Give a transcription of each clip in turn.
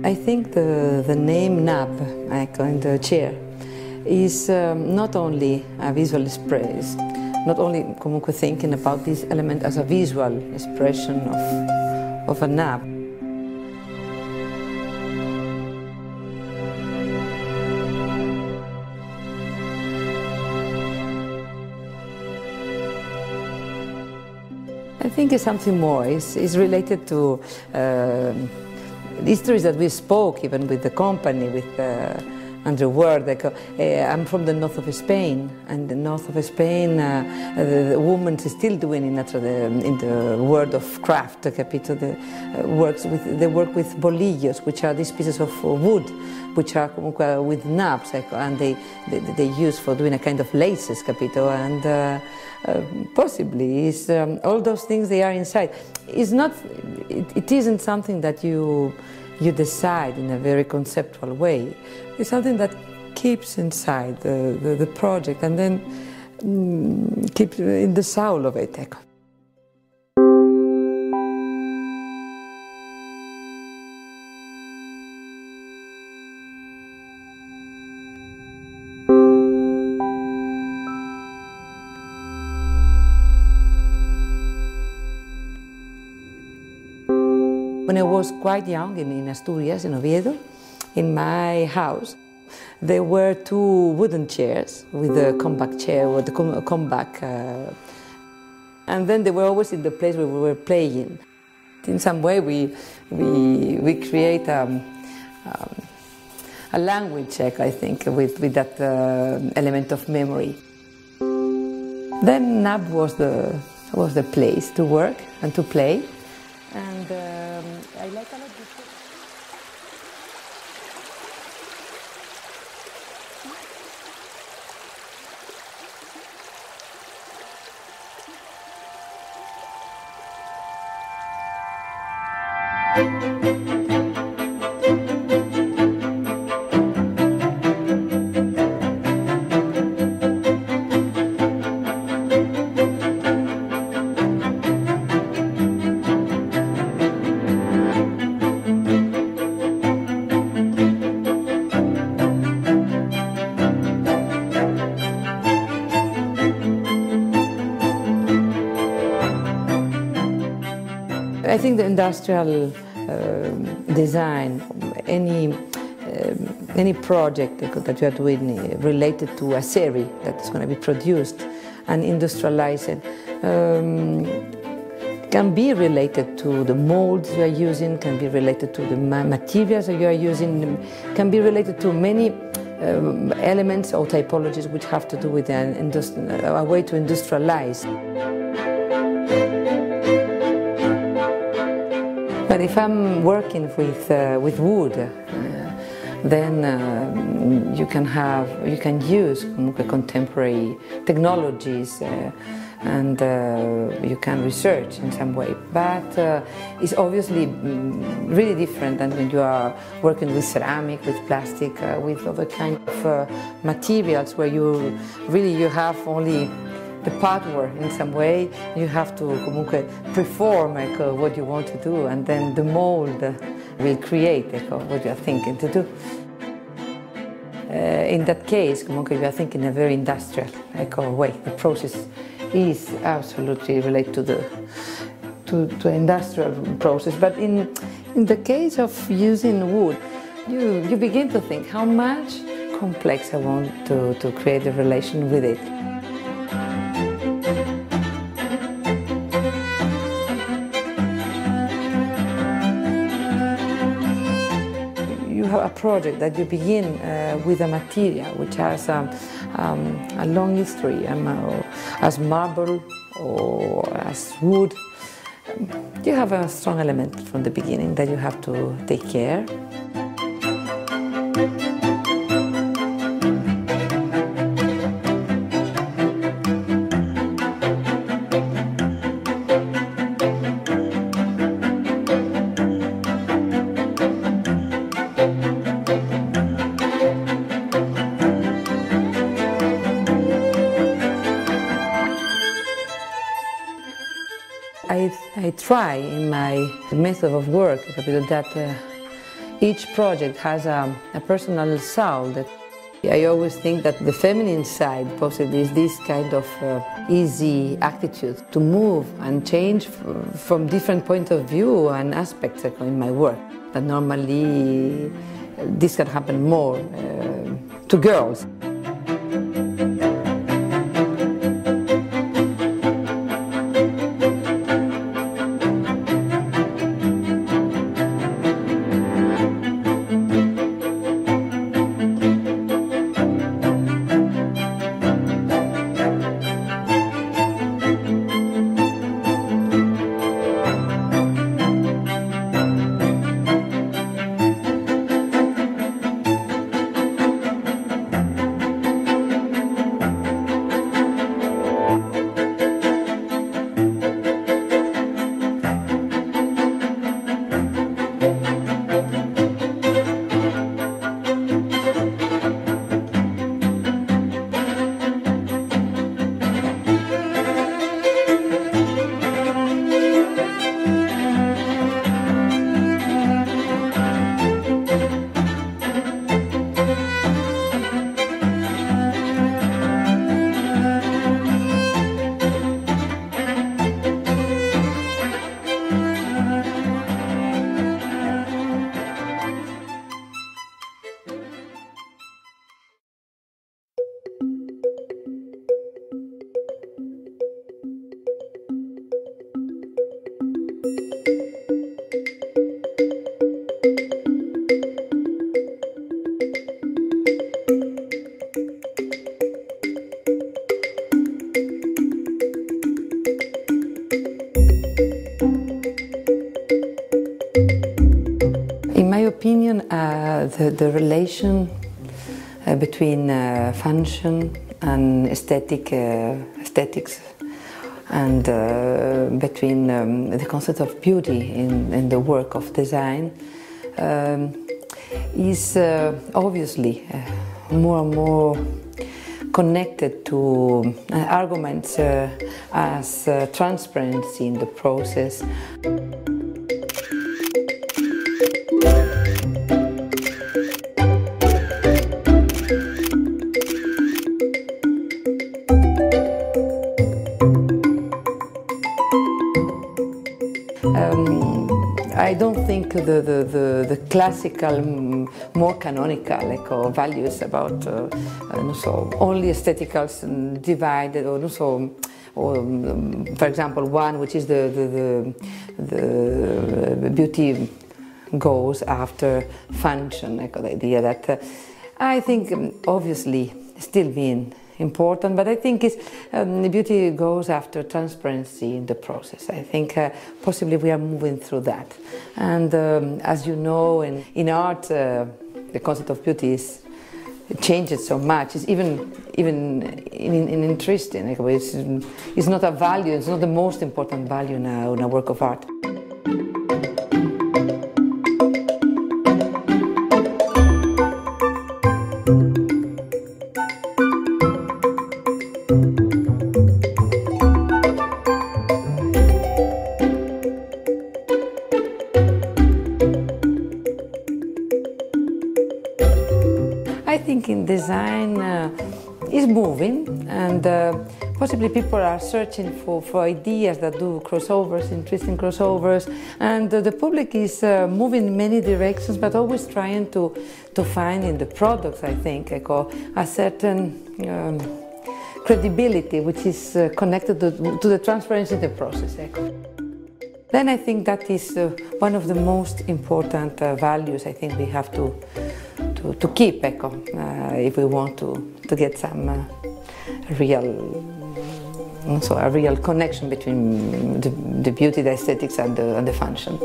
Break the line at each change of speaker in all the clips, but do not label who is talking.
I think the name nub, like in the chair, is not only a visual expression, not only comunque thinking about this element as a visual expression of a nub. I think it's something more. It's related to histories that we spoke even with the company, with Andreu World. I'm from the north of Spain, and the north of Spain, the women is still doing in the world of craft. Capito, they work with bolillos, which are these pieces of wood, which are with knobs, and they use for doing a kind of laces, capito, and possibly is all those things they are inside. It's not. It isn't something that you decide in a very conceptual way. It's something that keeps inside the project and then keeps in the soul of it. When I was quite young in Asturias, in Oviedo, in my house, there were two wooden chairs with a comeback chair or the comeback, and then they were always in the place where we were playing. In some way, we create a language, I think, with that element of memory. Then Nub was the place to work and to play. And I like a lot this. I think the industrial design, any project that you are doing related to a series that is going to be produced and industrialized, can be related to the molds you are using, can be related to the materials that you are using, can be related to many elements or typologies which have to do with a way to industrialize. But if I'm working with wood, then you can use contemporary technologies and you can research in some way. But it's obviously really different than when you are working with ceramic, with plastic, with other kind of materials where you have only the partwork in some way. You have to perform what you want to do, and then the mold will create what you are thinking to do. In that case, you are thinking in a very industrial way. The process is absolutely related to the industrial process. But in the case of using wood, you begin to think how much complex I want to create a relation with it. You have a project that you begin with a material which has a long history, as marble or as wood. You have a strong element from the beginning that you have to take care. I try in my method of work that each project has a personal soul. I always think that the feminine side possibly is this kind of easy attitude to move and change from different points of view and aspects in my work. That normally this can happen more to girls. In my opinion, the relation between function and aesthetics and between the concept of beauty in the work of design is obviously more and more connected to arguments as transparency in the process. I don't think the classical, more canonical values about only aestheticals divided, or for example, one which is the beauty goes after function, the idea that I think obviously still being important, but I think beauty goes after transparency in the process. I think possibly we are moving through that. And as you know, in art, the concept of beauty changes so much. It's even interesting. It's not a value. It's not the most important value now in a work of art. I think in design is moving, and possibly people are searching for ideas that do crossovers, interesting crossovers, and the public is moving in many directions, but always trying to find in the products, I think, a certain credibility which is connected to the transparency of the process. Then I think that is one of the most important values I think we have to keep if we want to get some a real connection between the beauty, the aesthetics and the function.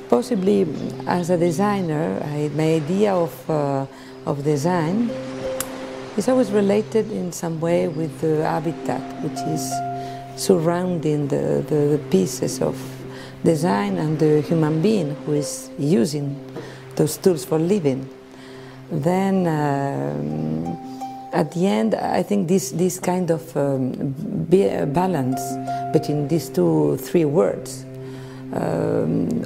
Possibly, as a designer, my idea of design is always related in some way with the habitat, which is surrounding the pieces of design and the human being who is using those tools for living. Then, at the end, I think this kind of balance between these three words,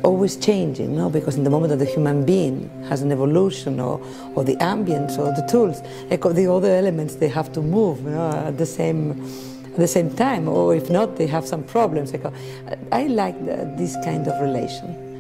always changing, no? Because in the moment that the human being has an evolution, or the ambience, or the tools, the other elements, they have to move, you know, at the same time, or if not, they have some problems. I like this kind of relation.